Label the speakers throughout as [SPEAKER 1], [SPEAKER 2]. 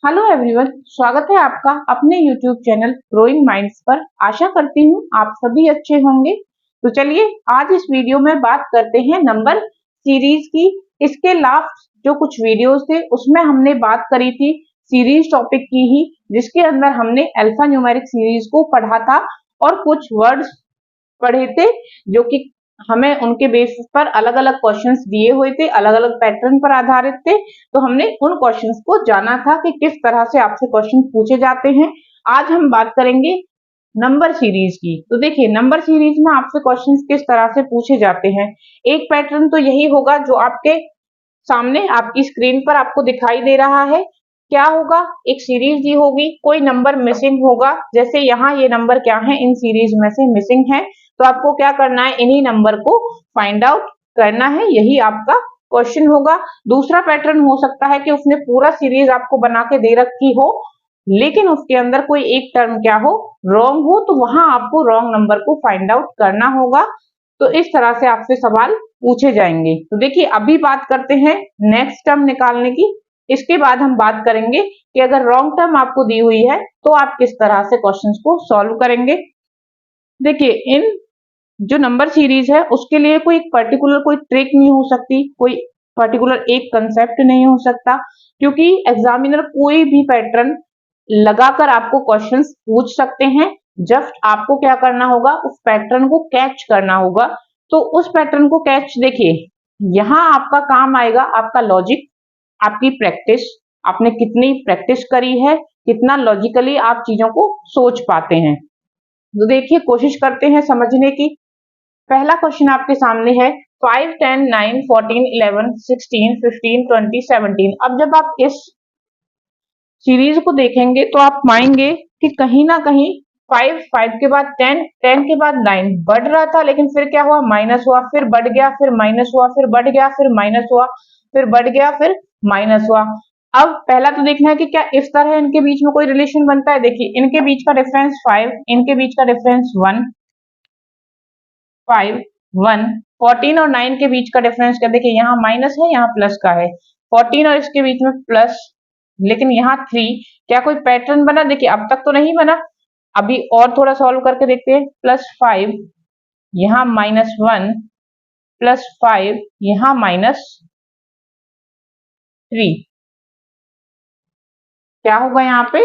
[SPEAKER 1] Hello everyone, स्वागत है आपका अपने यूट्यूब चैनल ग्रोइंग माइंड्स पर। आशा करती हूँ आप सभी अच्छे होंगे। तो चलिए आज इस वीडियो में बात करते हैं नंबर सीरीज की। इसके लास्ट जो कुछ वीडियोस थे उसमें हमने बात करी थी सीरीज टॉपिक की ही, जिसके अंदर हमने अल्फा न्यूमेरिक सीरीज को पढ़ा था और कुछ वर्ड्स पढ़े थे जो कि हमें उनके बेसिस पर अलग अलग क्वेश्चंस दिए हुए थे, अलग अलग पैटर्न पर आधारित थे। तो हमने उन क्वेश्चंस को जाना था कि किस तरह से आपसे क्वेश्चन पूछे जाते हैं। आज हम बात करेंगे नंबर सीरीज की। तो देखिए नंबर सीरीज में आपसे क्वेश्चंस किस तरह से पूछे जाते हैं। एक पैटर्न तो यही होगा जो आपके सामने आपकी स्क्रीन पर आपको दिखाई दे रहा है। क्या होगा, एक सीरीज दी होगी, कोई नंबर मिसिंग होगा। जैसे यहाँ ये नंबर क्या है, इन सीरीज में से मिसिंग है, तो आपको क्या करना है, इन्हीं नंबर को फाइंड आउट करना है। यही आपका क्वेश्चन होगा। दूसरा पैटर्न हो सकता है कि उसने पूरा सीरीज आपको बना के दे रखी हो, लेकिन उसके अंदर कोई एक टर्म क्या हो, रॉन्ग हो, तो वहां आपको रॉन्ग नंबर को फाइंड आउट करना होगा। तो इस तरह से आपसे सवाल पूछे जाएंगे। तो देखिए अभी बात करते हैं नेक्स्ट टर्म निकालने की। इसके बाद हम बात करेंगे कि अगर रॉन्ग टर्म आपको दी हुई है तो आप किस तरह से क्वेश्चंस को सॉल्व करेंगे। देखिए इन जो नंबर सीरीज है उसके लिए कोई पर्टिकुलर कोई ट्रिक नहीं हो सकती, कोई पर्टिकुलर एक कंसेप्ट नहीं हो सकता, क्योंकि एग्जामिनर कोई भी पैटर्न लगाकर आपको क्वेश्चंस पूछ सकते हैं। जस्ट आपको क्या करना होगा, उस पैटर्न को कैच करना होगा। तो उस पैटर्न को कैच, देखिए यहाँ आपका काम आएगा आपका लॉजिक, आपकी प्रैक्टिस, आपने कितनी प्रैक्टिस करी है, कितना लॉजिकली आप चीजों को सोच पाते हैं। तो देखिए कोशिश करते हैं समझने की। पहला क्वेश्चन आपके सामने है 5, 10, 9, 14, 11, 16, 15, 20, 17। अब जब आप इस सीरीज को देखेंगे तो आप पाएंगे कि कहीं ना कहीं 5, 5 के बाद 10, 10 के बाद 9 बढ़ रहा था, लेकिन फिर क्या हुआ, माइनस हुआ, फिर बढ़ गया, फिर माइनस हुआ, फिर बढ़ गया, फिर माइनस हुआ, फिर बढ़ गया, फिर माइनस हुआ। अब पहला तो देखना है कि क्या इस तरह इनके बीच में कोई रिलेशन बनता है। देखिए इनके बीच का डिफरेंस 5, इनके बीच का डिफरेंस 1, 5, 1, 14 और 9 के बीच का डिफरेंस क्या, देखिए यहाँ माइनस है, यहाँ प्लस का है। 14 और इसके बीच में प्लस, लेकिन यहाँ 3। क्या कोई पैटर्न बना, देखिए अब तक तो नहीं बना। अभी और थोड़ा सॉल्व करके देखते हैं। +5, यहाँ -1, +5, यहाँ -3। क्या होगा यहाँ पे,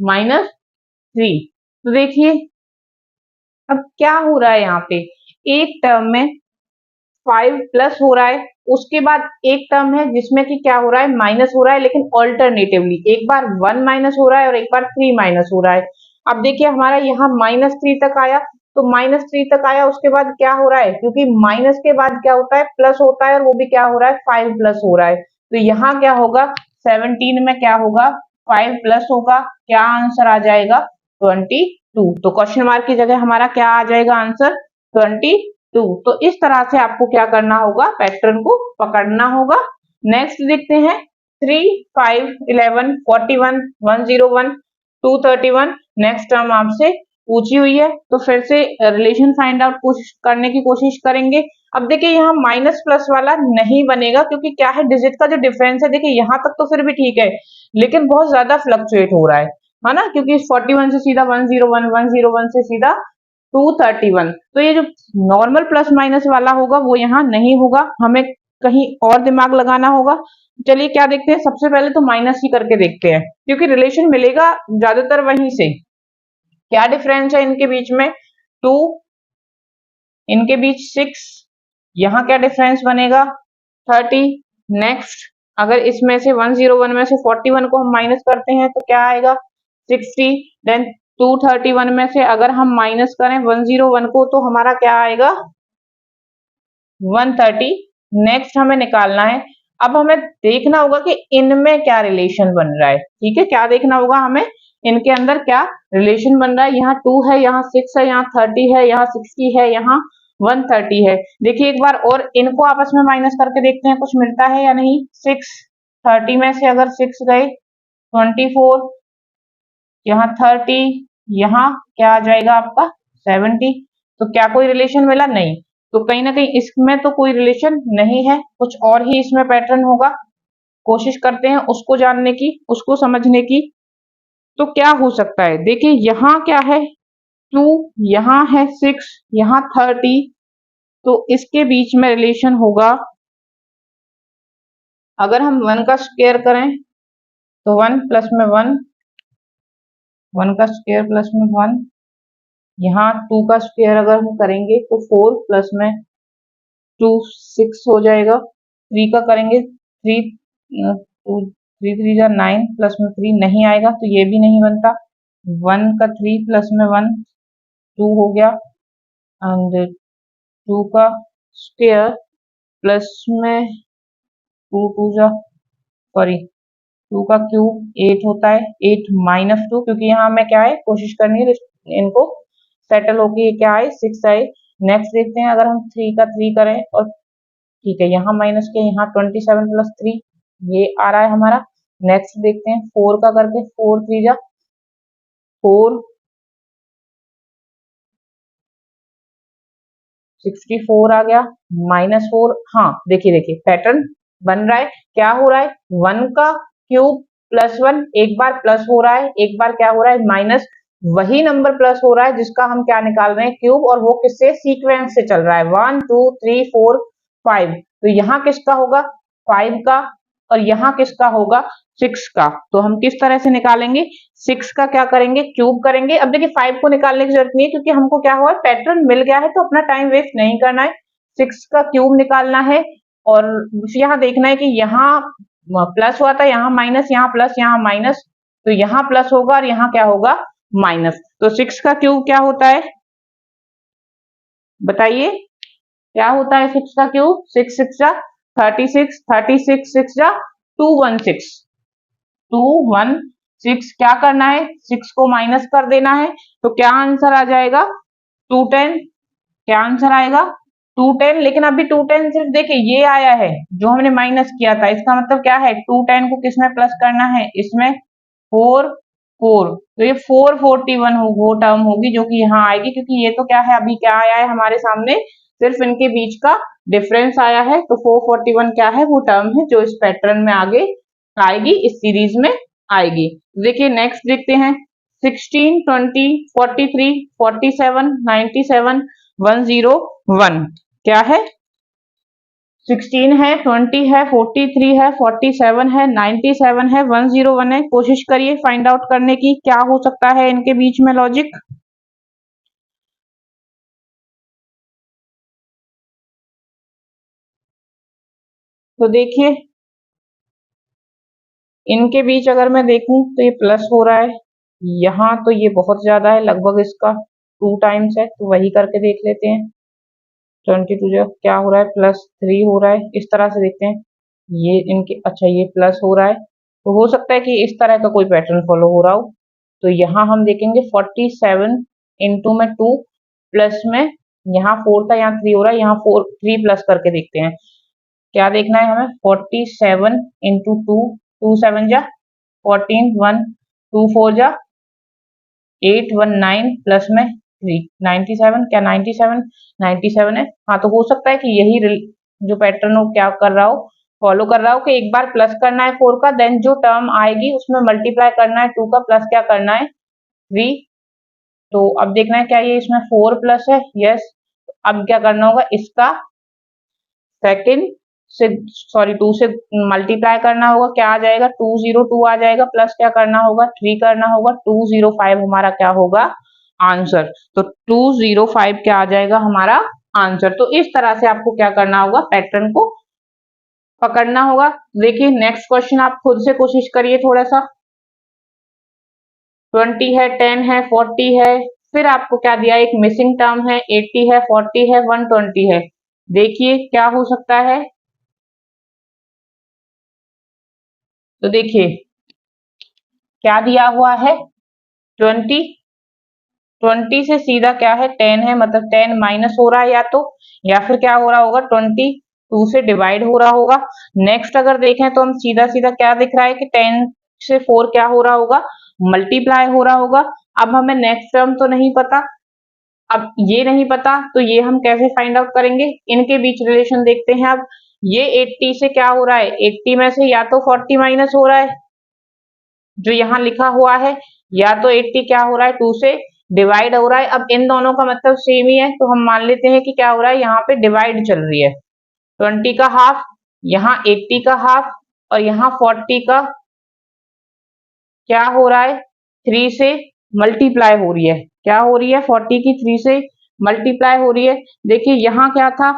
[SPEAKER 1] -3। तो देखिए अब क्या हो रहा है यहाँ पे, एक टर्म में 5 प्लस हो रहा है, उसके बाद एक टर्म है जिसमें कि क्या हो रहा है, माइनस हो रहा है, लेकिन ऑल्टरनेटिवली एक बार 1 माइनस हो रहा है और एक बार 3 माइनस हो रहा है। अब देखिए हमारा यहाँ -3 तक आया, तो -3 तक आया, उसके बाद क्या हो रहा है, क्योंकि माइनस के बाद क्या होता है, प्लस होता है, और वो भी क्या हो रहा है, 5 प्लस हो रहा है। तो यहाँ क्या होगा, 17 में क्या होगा, 5 प्लस होगा, क्या आंसर आ जाएगा, 22। तो क्वेश्चन मार्क की जगह हमारा क्या आ जाएगा आंसर, 22। तो इस तरह से आपको क्या करना होगा, पैटर्न को पकड़ना होगा। नेक्स्ट देखते हैं 3, 5, 11, 41, 101, 231। नेक्स्ट टर्म आपसे पूछी हुई है, तो फिर से रिलेशन फाइंड आउट करने की कोशिश करेंगे। अब देखिए यहाँ माइनस प्लस वाला नहीं बनेगा, क्योंकि क्या है, डिजिट का जो डिफरेंस है, देखिए यहाँ तक तो फिर भी ठीक है, लेकिन बहुत ज्यादा फ्लक्चुएट हो रहा है ना, क्योंकि 41 से सीधा 101, 101 से सीधा 231। तो ये जो नॉर्मल प्लस माइनस वाला होगा वो यहाँ नहीं होगा, हमें कहीं और दिमाग लगाना होगा। चलिए क्या देखते हैं, सबसे पहले तो माइनस ही करके देखते हैं, क्योंकि रिलेशन मिलेगा ज्यादातर वहीं से। क्या डिफरेंस है इनके बीच में, 2, इनके बीच 6, यहाँ क्या डिफरेंस बनेगा, 30। नेक्स्ट अगर इसमें से 101 में से 41 को हम माइनस करते हैं तो क्या आएगा, 60। देन 231 में से अगर हम माइनस करें 101 को तो हमारा क्या आएगा, 130। नेक्स्ट हमें निकालना है। अब हमें देखना होगा कि इनमें क्या रिलेशन बन रहा है। ठीक है, क्या देखना होगा हमें, इनके अंदर क्या रिलेशन बन रहा है। यहाँ 2 है, यहाँ 6 है, यहाँ 30 है, यहाँ 60 है, यहाँ 130 है। देखिए एक बार और इनको आपस में माइनस करके देखते हैं कुछ मिलता है या नहीं। 6, 30 में से अगर 6 गए 24, यहाँ 30, यहाँ क्या आ जाएगा आपका 70। तो क्या कोई रिलेशन मिला, नहीं। तो कहीं ना कहीं इसमें तो कोई रिलेशन नहीं है, कुछ और ही इसमें पैटर्न होगा। कोशिश करते हैं उसको जानने की, उसको समझने की। तो क्या हो सकता है, देखिए यहाँ क्या है 2, यहाँ है 6, यहाँ 30, तो इसके बीच में रिलेशन होगा, अगर हम 1 का स्क्वायर करें तो 1 प्लस में 1, 1 का स्क्वायर प्लस में 1, यहाँ 2 का स्क्वायर अगर हम करेंगे तो 4 प्लस में 2 6 हो जाएगा। 3 का करेंगे 3 2 3 3 जा 9 प्लस में 3 नहीं आएगा तो ये भी नहीं बनता। 1 का 3 प्लस में 1 2 हो गया, एंड 2 का स्क्वायर प्लस में 2 2 जा सॉरी 2 का क्यूब 8 होता है, 8 माइनस 2, क्योंकि यहाँ हमें क्या है कोशिश करनी है इनको सेटल होके ये क्या आए 6 आए। नेक्स्ट देखते हैं, अगर हम 3 का 3 करें और ठीक है यहाँ माइनस के यहाँ 27 प्लस 3 ये आ रहा है हमारा। नेक्स्ट देखते हैं 4 का करके, 4 3 जा 4 64 आ गया, -4। हाँ देखिए देखिए पैटर्न बन रहा है, क्या हो रहा है 1 का क्यूब प्लस 1 एक बार प्लस हो रहा है, एक बार क्या हो रहा है माइनस, वही नंबर प्लस हो रहा है जिसका हम क्या निकाल रहे हैं क्यूब, और वो किससे सीक्वेंस से चल रहा है 1 2 3 4 5। तो यहाँ किसका होगा 5 का, और यहाँ किसका होगा 6 का। तो हम किस तरह से निकालेंगे, 6 का क्या करेंगे क्यूब करेंगे। अब देखिए 5 को निकालने की जरूरत नहीं है क्योंकि हमको क्या हुआ पैटर्न मिल गया है, तो अपना टाइम वेस्ट नहीं करना है। 6 का क्यूब निकालना है और यहाँ देखना है कि यहाँ प्लस हुआ था, यहाँ माइनस, यहाँ प्लस, यहाँ माइनस, तो यहाँ प्लस होगा और यहाँ क्या होगा माइनस। तो 6 का क्यूब क्या होता है बताइए, क्या होता है 6 का क्यूब, 6 6 जा 36, 36 6 जा 216, 216। क्या करना है 6 को माइनस कर देना है, तो क्या आंसर आ जाएगा 210। क्या आंसर आएगा 210। लेकिन अभी 210 सिर्फ देखिए ये आया है जो हमने माइनस किया था, इसका मतलब क्या है 210 को किसमें प्लस करना है, इसमें 4 4, तो ये 441 वो टर्म होगी जो कि यहाँ आएगी, क्योंकि ये तो क्या है अभी क्या आया है हमारे सामने, सिर्फ इनके बीच का डिफरेंस आया है। तो 441 क्या है वो टर्म है जो इस पैटर्न में आगे आएगी, इस सीरीज में आएगी। देखिए नेक्स्ट देखते हैं 16 20 43 47 97 101। क्या है 16 है, 20 है, 43 है, 47 है, 97 है, 101 है। कोशिश करिए फाइंड आउट करने की क्या हो सकता है इनके बीच में लॉजिक। तो देखिए इनके बीच अगर मैं देखूं तो ये प्लस हो रहा है, यहाँ तो ये बहुत ज्यादा है, लगभग इसका 2 टाइम्स है, तो वही करके देख लेते हैं। 22 जो क्या हो रहा है +3 हो रहा है, इस तरह से देखते हैं ये इनके, अच्छा ये प्लस हो रहा है, तो हो सकता है कि इस तरह का कोई पैटर्न फॉलो हो रहा हो। तो यहाँ हम देखेंगे 47 इंटू में 2 प्लस में यहाँ 4 था, यहाँ 3 हो रहा है, यहाँ 4 3 प्लस करके देखते हैं क्या देखना है हमें। 47 इंटू 2, 2 7 जा 14, 1 2 4 जा 8 1 9 प्लस में 3 97। क्या 97 97 है, हाँ तो हो सकता है कि यही जो पैटर्न हो क्या कर रहा हो फॉलो कर रहा हो कि एक बार प्लस करना है 4 का, देन जो टर्म आएगी उसमें मल्टीप्लाई करना है 2 का, प्लस क्या करना है 3। तो अब देखना है क्या ये इसमें 4 प्लस है, यस। अब क्या करना होगा इसका सेकंड से सॉरी 2 से मल्टीप्लाई करना होगा, क्या आ जाएगा 202 आ जाएगा, प्लस क्या करना होगा 3 करना होगा, 205 हमारा क्या होगा आंसर। तो 205 क्या आ जाएगा हमारा आंसर। तो इस तरह से आपको क्या करना होगा पैटर्न को पकड़ना होगा। देखिए नेक्स्ट क्वेश्चन आप खुद से कोशिश करिए थोड़ा सा। 20 है, 10 है, 40 है, फिर आपको क्या दिया एक मिसिंग टर्म है, 80 है, 40 है, 120 है। देखिए क्या हो सकता है, तो देखिए क्या दिया हुआ है 20, 20 से सीधा क्या है 10 है, मतलब 10 माइनस हो रहा है या फिर क्या हो रहा होगा 20 2 से डिवाइड हो रहा होगा। नेक्स्ट अगर देखें तो हम सीधा सीधा क्या दिख रहा है कि 10 से 4 क्या हो रहा होगा मल्टीप्लाई हो रहा होगा। अब हमें नेक्स्ट टर्म तो नहीं पता, अब ये नहीं पता तो ये हम कैसे फाइंड आउट करेंगे, इनके बीच रिलेशन देखते हैं। अब ये 80 से क्या हो रहा है, 80 में से या तो 40 माइनस हो रहा है जो यहाँ लिखा हुआ है, या तो 80 क्या हो रहा है 2 से डिवाइड हो रहा है। अब इन दोनों का मतलब सेम ही है तो हम मान लेते हैं कि क्या हो रहा है, यहाँ पे डिवाइड चल रही है। 20 का हाफ, यहाँ 80 का हाफ, और यहाँ 40 का क्या हो रहा है 3 से मल्टीप्लाई हो रही है। क्या हो रही है, 40 की 3 से मल्टीप्लाई हो रही है। देखिए यहाँ क्या था,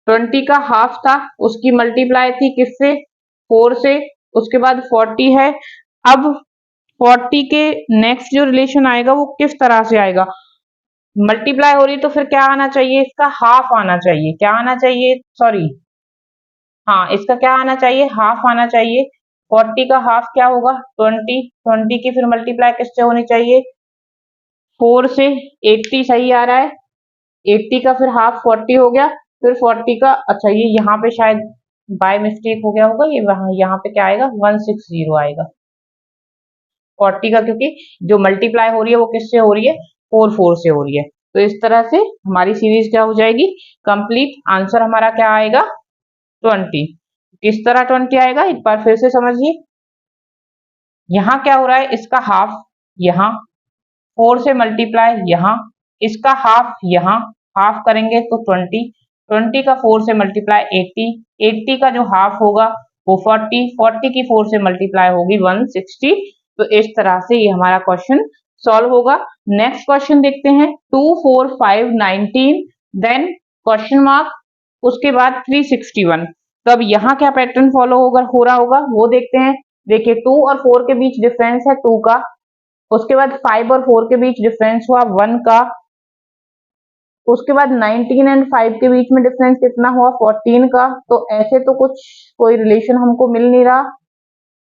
[SPEAKER 1] 20 का हाफ था, उसकी मल्टीप्लाई थी किससे, 4 से, उसके बाद 40 है। अब 40 के नेक्स्ट जो रिलेशन आएगा वो किस तरह से आएगा, मल्टीप्लाई हो रही तो फिर क्या आना चाहिए, इसका हाफ आना चाहिए। क्या आना चाहिए, सॉरी, हाँ इसका क्या आना चाहिए, हाफ आना चाहिए। 40 का हाफ क्या होगा 20, 20 की फिर मल्टीप्लाई किससे होनी चाहिए, 4 से। 80 सही आ रहा है, 80 का फिर हाफ 40 हो गया, फिर 40 का, अच्छा ये यहाँ पे शायद बाय मिस्टेक हो गया होगा, ये वहां यहाँ पे क्या आएगा 160 आएगा 40 का, क्योंकि जो मल्टीप्लाई हो रही है वो किससे हो रही है, 4 से हो रही है। तो इस तरह से हमारी सीरीज क्या हो जाएगी कंप्लीट। आंसर हमारा क्या आएगा 20। किस तरह 20 आएगा एक बार फिर से समझिए। यहाँ क्या हो रहा है, इसका हाफ यहाँ, 4 से मल्टीप्लाई यहाँ, इसका हाफ यहाँ, हाफ करेंगे तो 20, 20 का 4 से मल्टीप्लाई 80, 80 का जो हाफ होगा वो 40, 40 की 4 से मल्टीप्लाई होगी 160। तो इस तरह से ये हमारा क्वेश्चन सॉल्व होगा। नेक्स्ट क्वेश्चन देखते हैं, 2 4 5 19 देन क्वेश्चन मार्क, उसके बाद 361। तो अब यहाँ क्या पैटर्न फॉलो होगा, हो रहा होगा वो देखते हैं। देखिए 2 और 4 के बीच डिफरेंस है 2 का, उसके बाद 5 और 4 के बीच डिफरेंस हुआ 1 का, उसके बाद 19 एंड 5 के बीच में डिफरेंस कितना हुआ 14 का। तो ऐसे तो कुछ कोई रिलेशन हमको मिल नहीं रहा,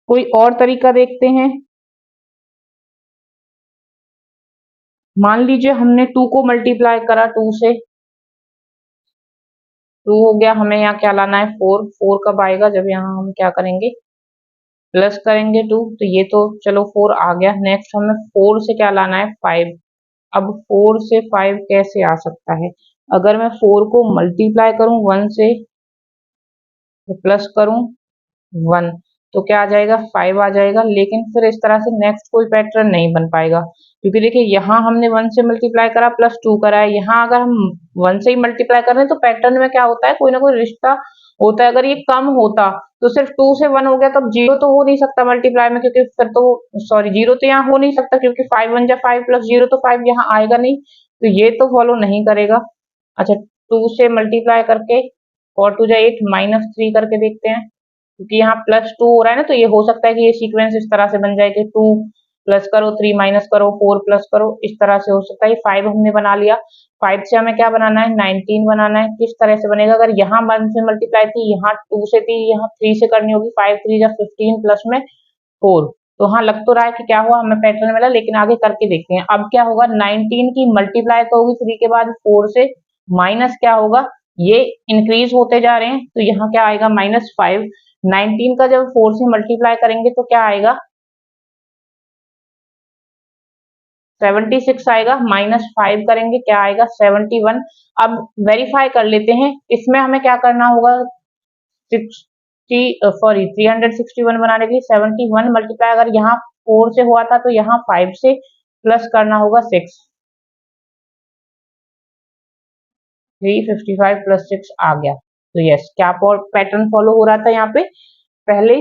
[SPEAKER 1] कोई और तरीका देखते हैं। मान लीजिए हमने 2 को मल्टीप्लाई करा 2 से, 2 हो गया, हमें यहाँ क्या लाना है 4, 4 कब आएगा जब यहाँ हम क्या करेंगे प्लस करेंगे 2, तो ये तो चलो 4 आ गया। नेक्स्ट हमें 4 से क्या लाना है 5। अब 4 से 5 कैसे आ सकता है, अगर मैं 4 को मल्टीप्लाई करूं 1 से तो प्लस करूं 1 तो क्या आ जाएगा 5 आ जाएगा। लेकिन फिर इस तरह से नेक्स्ट कोई पैटर्न नहीं बन पाएगा, क्योंकि देखिए यहाँ हमने 1 से मल्टीप्लाई करा प्लस 2 करा है, यहाँ अगर हम 1 से ही मल्टीप्लाई कर रहे हैं तो पैटर्न में क्या होता है कोई ना कोई रिश्ता होता है। अगर ये कम होता तो सिर्फ 2 से 1 हो गया, तब जीरो तो हो नहीं सकता मल्टीप्लाई में, क्योंकि फिर तो सॉरी जीरो तो यहाँ हो नहीं सकता, क्योंकि 5 1 जा 5 प्लस जीरो तो 5 यहाँ आएगा नहीं, तो ये तो फॉलो नहीं करेगा। अच्छा 2 से मल्टीप्लाई करके और 2 जा 8 -3 करके देखते हैं, क्योंकि यहाँ +2 हो रहा है ना, तो ये हो सकता है कि ये सीक्वेंस इस तरह से बन जाए कि 2 प्लस करो 3 माइनस करो 4 प्लस करो, इस तरह से हो सकता है। ये 5 हमने बना लिया, 5 से हमें क्या बनाना है 19 बनाना है। किस तरह से बनेगा, अगर यहाँ 1 से मल्टीप्लाई थी, यहाँ 2 से थी, यहाँ 3 से करनी होगी, 5 3 जा 15 प्लस में 4। तो हाँ लग तो रहा है कि क्या हुआ हमें पैटर्न मिला, लेकिन आगे करके देखते हैं। अब क्या होगा 19 की मल्टीप्लाई तो होगी 3 के बाद 4 से, माइनस क्या होगा, ये इंक्रीज होते जा रहे हैं तो यहाँ क्या आएगा -5। 19 का जब 4 से मल्टीप्लाई करेंगे तो क्या आएगा 76 आएगा, -5 करेंगे क्या आएगा 71। अब वेरीफाई कर लेते हैं, इसमें हमें क्या करना होगा 361 बनाने के लिए 71 मल्टीप्लाई अगर यहाँ 4 से हुआ था तो यहाँ 5 से प्लस करना होगा 6, 355 प्लस 6 आ गया। तो यस क्या पैटर्न फॉलो हो रहा था, यहाँ पे पहले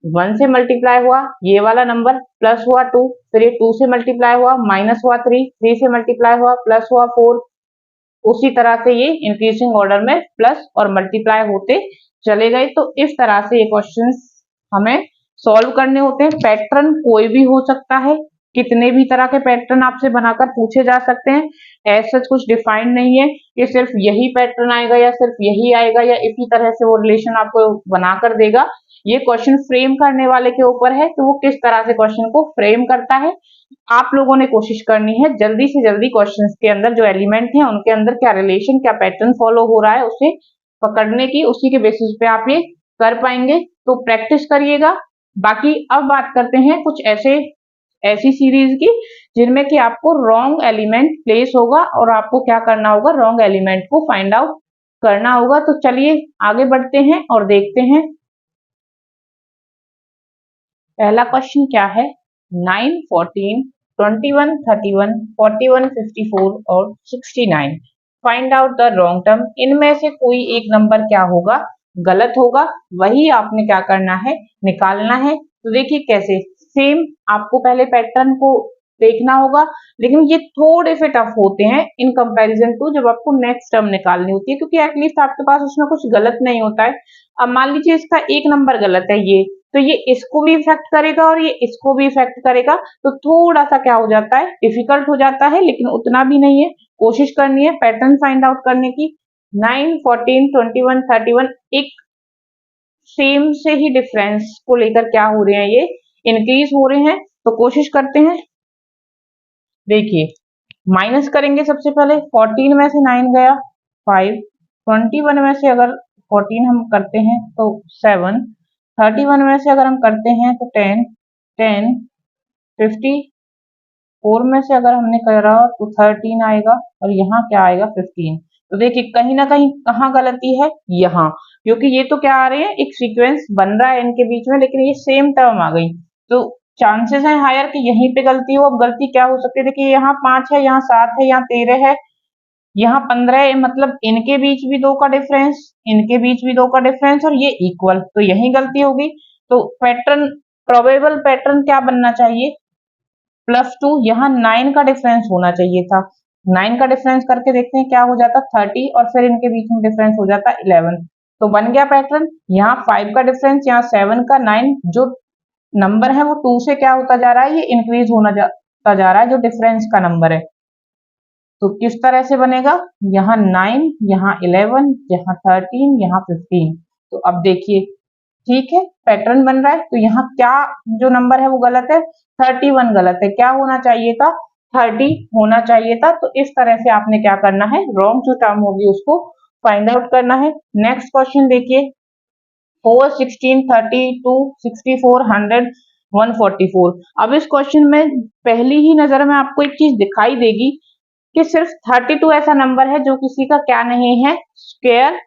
[SPEAKER 1] 1 से मल्टीप्लाई हुआ ये वाला नंबर प्लस हुआ 2, फिर ये 2 से मल्टीप्लाई हुआ माइनस हुआ 3, 3 से मल्टीप्लाई हुआ प्लस हुआ 4। उसी तरह से ये इंक्रीजिंग ऑर्डर में प्लस और मल्टीप्लाई होते चले गए। तो इस तरह से ये क्वेश्चंस हमें सॉल्व करने होते हैं। पैटर्न कोई भी हो सकता है, कितने भी तरह के पैटर्न आपसे बनाकर पूछे जा सकते हैं, ऐसा कुछ डिफाइंड नहीं है कि सिर्फ यही पैटर्न आएगा या सिर्फ यही आएगा या इसी तरह से वो रिलेशन आपको बनाकर देगा। ये क्वेश्चन फ्रेम करने वाले के ऊपर है कि वो किस तरह से क्वेश्चन को फ्रेम करता है। आप लोगों ने कोशिश करनी है जल्दी से जल्दी क्वेश्चंस के अंदर जो एलिमेंट हैं उनके अंदर क्या रिलेशन क्या पैटर्न फॉलो हो रहा है उसे पकड़ने की, उसी के बेसिस पे आप ये कर पाएंगे। तो प्रैक्टिस करिएगा। बाकी अब बात करते हैं कुछ ऐसी सीरीज की जिनमें कि आपको रॉन्ग एलिमेंट प्लेस होगा और आपको क्या करना होगा रॉन्ग एलिमेंट को फाइंड आउट करना होगा। तो चलिए आगे बढ़ते हैं और देखते हैं पहला क्वेश्चन क्या है। 9, 14, 21, 31, 41, 54 और 69 find out the wrong term. इनमें से कोई एक नंबर क्या होगा, गलत होगा, वही आपने क्या करना है, निकालना है। तो देखिए कैसे, सेम आपको पहले पैटर्न को देखना होगा, लेकिन ये थोड़े से टफ होते हैं इन कंपैरिजन टू जब आपको नेक्स्ट टर्म निकालनी होती है, क्योंकि एटलीस्ट आपके पास उसमें कुछ गलत नहीं होता है। अब मान लीजिए इसका एक नंबर गलत है ये, तो ये इसको भी इफेक्ट करेगा और ये इसको भी इफेक्ट करेगा, तो थोड़ा सा क्या हो जाता है, डिफिकल्ट हो जाता है, लेकिन उतना भी नहीं है। कोशिश करनी है पैटर्न फाइंड आउट करने की। 9, 14, 21, 31 एक सेम से ही डिफरेंस को लेकर क्या हो रहे हैं, ये इंक्रीज हो रहे हैं। तो कोशिश करते हैं, देखिए माइनस करेंगे सबसे पहले। 14 में से 9 गया 5, 21 में से अगर 14 हम करते हैं तो 7, 31 में से अगर हम करते हैं तो 10, 54 में से अगर हमने करा तो 13 आएगा और यहाँ क्या आएगा 15। तो देखिए कहीं ना कहीं कहाँ गलती है, यहाँ, क्योंकि ये तो क्या आ रहे हैं, एक सीक्वेंस बन रहा है इनके बीच में, लेकिन ये सेम टर्म आ गई, तो चांसेस है हायर कि यहीं पे गलती हो। अब गलती क्या हो सकती है, देखिए यहाँ 5 है, यहाँ 7 है, यहाँ 13 है, यहाँ 15 है, मतलब इनके बीच भी 2 का डिफरेंस, इनके बीच भी 2 का डिफरेंस और ये इक्वल, तो यही गलती होगी। तो पैटर्न, प्रोबेबल पैटर्न क्या बनना चाहिए, +2, यहाँ 9 का डिफरेंस होना चाहिए था। 9 का डिफरेंस करके देखते हैं क्या हो जाता, 30, और फिर इनके बीच में डिफरेंस हो जाता 11। तो बन गया पैटर्न, यहाँ 5 का डिफरेंस, यहाँ 7 का, 9 जो नंबर है वो 2 से क्या होता जा रहा है, ये इंक्रीज होना जाता जा रहा है, जो डिफरेंस का नंबर है। तो किस तरह से बनेगा, यहाँ 9, यहाँ 11, यहाँ 13, यहाँ 15। तो अब देखिए ठीक है, पैटर्न बन रहा है। तो यहाँ क्या जो नंबर है वो गलत है, 31 गलत है, क्या होना चाहिए था, 30 होना चाहिए था। तो इस तरह से आपने क्या करना है, रॉन्ग जो टर्म होगी उसको फाइंड आउट करना है। नेक्स्ट क्वेश्चन देखिए, 4, 16, 32, 64, 100, 144। अब इस क्वेश्चन में पहली ही नजर में आपको एक चीज दिखाई देगी कि सिर्फ 32 ऐसा नंबर है जो किसी का क्या नहीं है, स्क्वायर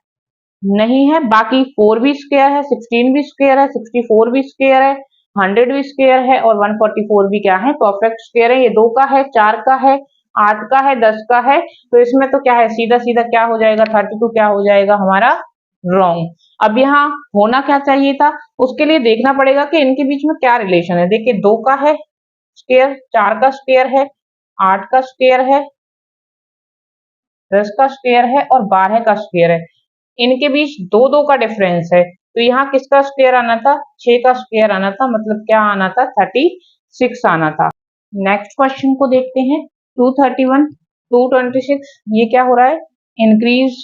[SPEAKER 1] नहीं है। बाकी 4 भी स्क्वायर है, 16 भी स्क्वायर है, 64 भी स्क्वायर है, 100 भी स्क्वायर है और 144 भी क्या है, परफेक्ट स्क्वायर है। ये 2 का है, 4 का है, 8 का है, 10 का है। तो इसमें तो क्या है, सीधा सीधा क्या हो जाएगा, 32 क्या हो जाएगा हमारा, रॉन्ग। अब यहाँ होना क्या चाहिए था, उसके लिए देखना पड़ेगा कि इनके बीच में क्या रिलेशन है। देखिए 2 का है स्क्वायर, 4 का स्क्वायर है, 8 का स्क्वायर है, 10 का स्क्वायर है और 12 का स्क्वायर है। इनके बीच 2-2 का डिफरेंस है, तो यहाँ किसका स्क्वायर आना था, 6 का स्क्वायर आना था, मतलब क्या आना था, 36 आना था। नेक्स्ट क्वेश्चन को देखते हैं, 231, 226, ये क्या हो रहा है, इंक्रीज,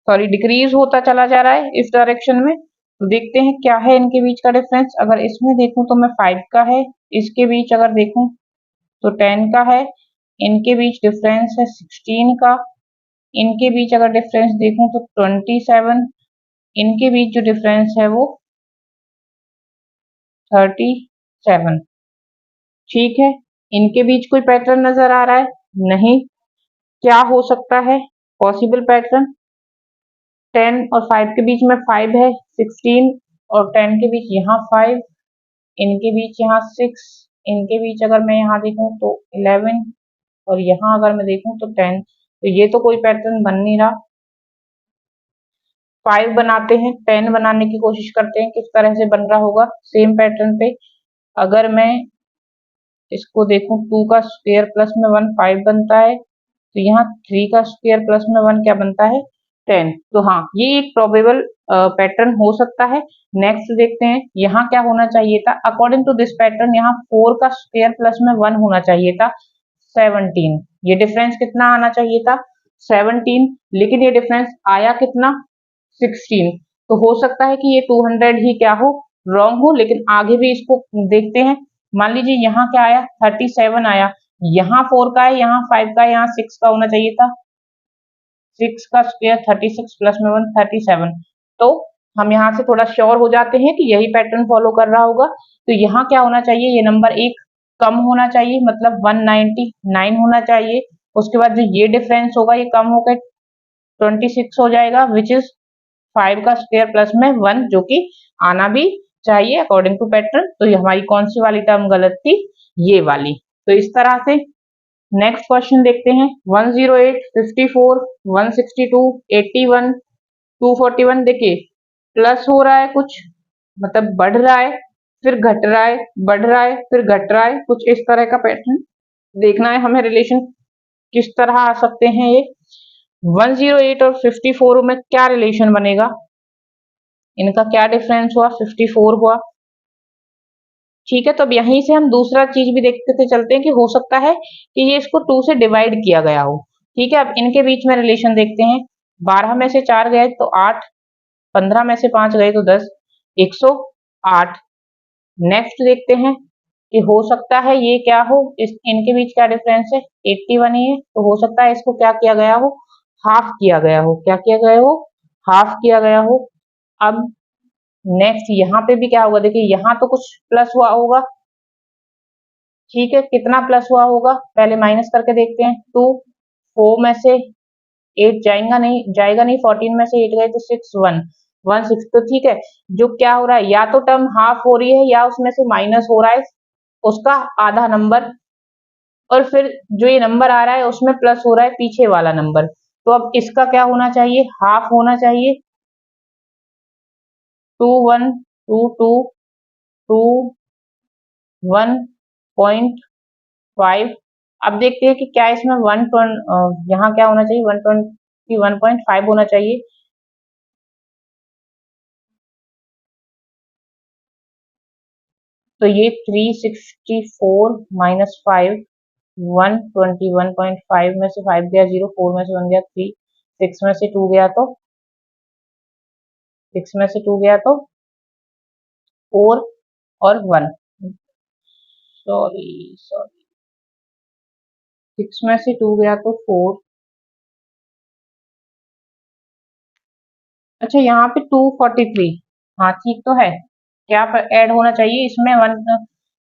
[SPEAKER 1] सॉरी डिक्रीज होता चला जा रहा है इस डायरेक्शन में। तो देखते हैं क्या है इनके बीच का डिफरेंस। अगर इसमें देखूं तो मैं 5 का है, इसके बीच अगर देखूं तो 10 का है, इनके बीच डिफरेंस है 16 का, इनके बीच अगर डिफरेंस देखूं तो 27, इनके बीच जो डिफरेंस है वो 37। ठीक है, इनके बीच कोई पैटर्न नजर आ रहा है, नहीं। क्या हो सकता है पॉसिबल पैटर्न, 10 और 5 के बीच में 5 है, 16 और 10 के बीच यहाँ 5, इनके बीच यहाँ 6, इनके बीच अगर मैं यहाँ देखूं तो 11 और यहाँ अगर मैं देखूं तो 10। तो ये तो कोई पैटर्न बन नहीं रहा। 5 बनाते हैं, 10 बनाने की कोशिश करते हैं, किस तरह से बन रहा होगा सेम पैटर्न पे। अगर मैं इसको देखूं, 2 का स्क्वायर प्लस में 1 5 बनता है, तो यहाँ 3 का स्क्वायर प्लस में 1 क्या बनता है, 10। तो हाँ, ये एक प्रोबेबल पैटर्न हो सकता है। नेक्स्ट देखते हैं, यहाँ क्या होना चाहिए था, अकॉर्डिंग टू दिस पैटर्न यहाँ 4 का स्क्वायर प्लस में 1 होना चाहिए था, 17। ये डिफरेंस कितना आना चाहिए था, 17, लेकिन ये डिफरेंस आया कितना, 16। तो हो सकता है कि ये 200 ही क्या हो, रॉन्ग हो। लेकिन आगे भी इसको देखते हैं। मान लीजिए यहाँ क्या आया, 37 आया, यहाँ 4 का है, यहाँ 5 का है, यहाँ 6 का होना चाहिए था, 6 का स्क्वायर 36 प्लस में 1 37। तो हम यहाँ से थोड़ा श्योर हो जाते हैं कि यही पैटर्न फॉलो कर रहा होगा। तो यहाँ क्या होना चाहिए, ये नंबर एक कम होना चाहिए, मतलब 199 होना चाहिए। उसके बाद जो ये डिफरेंस होगा ये कम होकर 26 हो जाएगा, विच इज 5 का स्क्वायर प्लस में 1, जो कि आना भी चाहिए अकॉर्डिंग टू पैटर्न। तो ये हमारी कौन सी वाली टर्म गलत थी, ये वाली। तो इस तरह से नेक्स्ट क्वेश्चन देखते हैं। 108, 54, 162, 81, 241। देखिए प्लस हो रहा है कुछ, मतलब बढ़ रहा है, फिर घट रहा है, बढ़ रहा है, फिर घट रहा है, कुछ इस तरह का पैटर्न देखना है हमें। रिलेशन किस तरह आ सकते हैं ये 108 और 54 में क्या रिलेशन बनेगा, इनका क्या डिफरेंस हुआ, 54 हुआ। ठीक है, तो अब यहीं से हम दूसरा चीज भी देखते चलते हैं कि हो सकता है कि ये इसको 2 से डिवाइड किया गया हो। ठीक है, अब इनके बीच में रिलेशन देखते हैं। 12 में से 4 गए तो 8, 15 में से 5 गए तो 10, 108। नेक्स्ट देखते हैं कि हो सकता है ये क्या हो, इस इनके बीच क्या डिफरेंस है, 81 ही है, तो हो सकता है इसको क्या किया गया हो, हाफ किया गया हो। क्या किया गया हो, हाफ किया गया हो। अब नेक्स्ट यहाँ पे भी क्या होगा, देखिए यहाँ तो कुछ प्लस हुआ होगा। ठीक है, कितना प्लस हुआ होगा पहले माइनस करके देखते हैं। 2, 4 में से 8 जाएगा नहीं, 14 में से 8 गए तो 6, 1, 6। तो ठीक है, जो क्या हो रहा है, या तो टर्म हाफ हो रही है या उसमें से माइनस हो रहा है उसका आधा नंबर, और फिर जो ये नंबर आ रहा है उसमें प्लस हो रहा है पीछे वाला नंबर। तो अब इसका क्या होना चाहिए, हाफ होना चाहिए। 2, 1, 2, 2, 2, 1.5। अब देखते हैं कि क्या इसमें यहाँ क्या होना चाहिए, 120, 1.5 होना चाहिए। तो ये 364 माइनस 5, 121.5 में से 5 गया 0, 4 में से 1 गया 3, 6 में से 2 गया तो 4 और 1, सॉरी सॉरी, 6 में से 2 गया तो 4। अच्छा यहाँ पे 243, हाँ ठीक तो है। क्या ऐड होना चाहिए इसमें,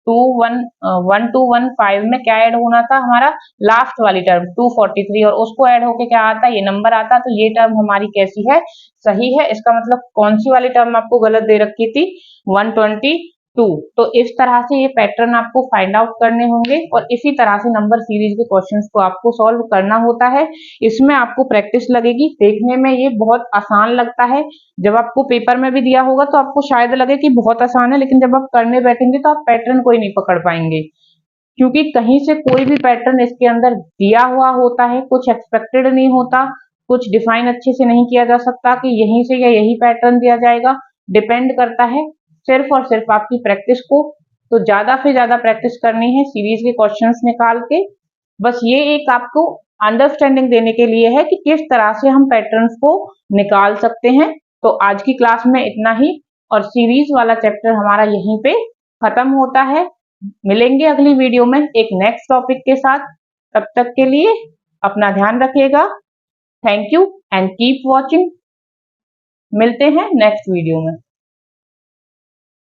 [SPEAKER 1] 1215 में क्या ऐड होना था हमारा, लास्ट वाली टर्म 243, और उसको ऐड होके क्या आता है, ये नंबर आता। तो ये टर्म हमारी कैसी है, सही है। इसका मतलब कौन सी वाली टर्म आपको गलत दे रखी थी, 122। तो इस तरह से ये पैटर्न आपको फाइंड आउट करने होंगे, और इसी तरह से नंबर सीरीज के क्वेश्चंस को आपको सॉल्व करना होता है। इसमें आपको प्रैक्टिस लगेगी। देखने में ये बहुत आसान लगता है, जब आपको पेपर में भी दिया होगा तो आपको शायद लगे कि बहुत आसान है, लेकिन जब आप करने बैठेंगे तो आप पैटर्न को ही नहीं पकड़ पाएंगे, क्योंकि कहीं से कोई भी पैटर्न इसके अंदर दिया हुआ होता है, कुछ एक्सपेक्टेड नहीं होता, कुछ डिफाइन अच्छे से नहीं किया जा सकता कि यहीं से या यही पैटर्न दिया जाएगा। डिपेंड करता है सिर्फ और सिर्फ आपकी प्रैक्टिस को। तो ज्यादा से ज्यादा प्रैक्टिस करनी है सीरीज के क्वेश्चंस निकाल के। बस ये एक आपको अंडरस्टैंडिंग देने के लिए है कि किस तरह से हम पैटर्न्स को निकाल सकते हैं। तो आज की क्लास में इतना ही, और सीरीज वाला चैप्टर हमारा यहीं पे खत्म होता है। मिलेंगे अगली वीडियो में एक नेक्स्ट टॉपिक के साथ। तब तक के लिए अपना ध्यान रखिएगा। Thank you and keep watching. मिलते हैं नेक्स्ट वीडियो में।